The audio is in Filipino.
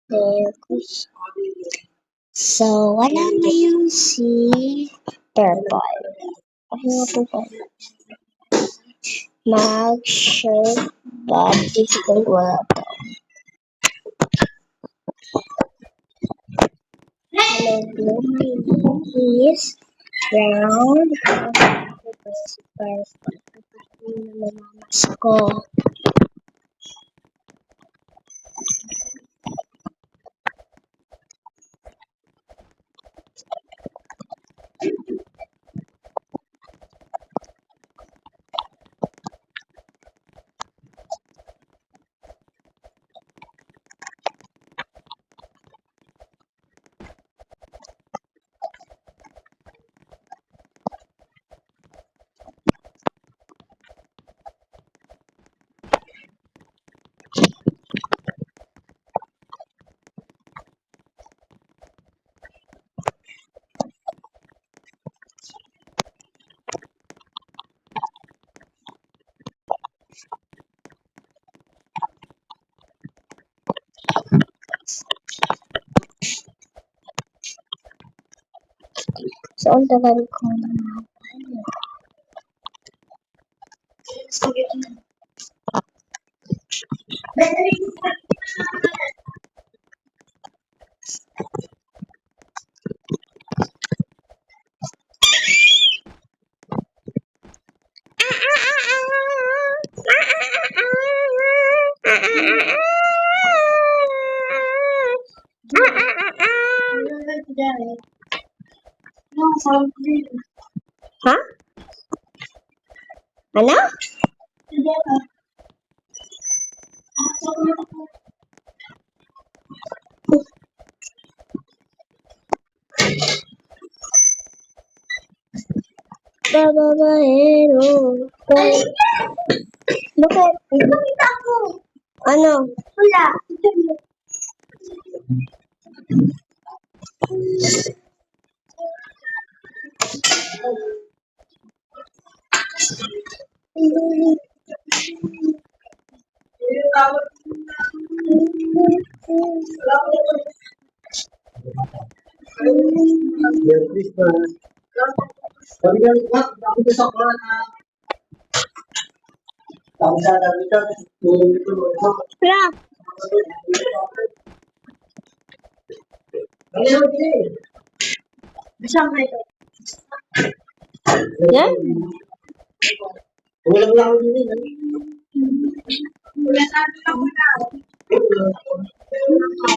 Focus. So, wala ngayon si Purple. Ano nga Purple? Mag-shirt but difficult world. Hello, blue is round. Mamamas ko. So, ang tagal ko naman. Ha? Ano? Babaero. Bakit? Nakita ko. Ano? Wala. Wala. Yan?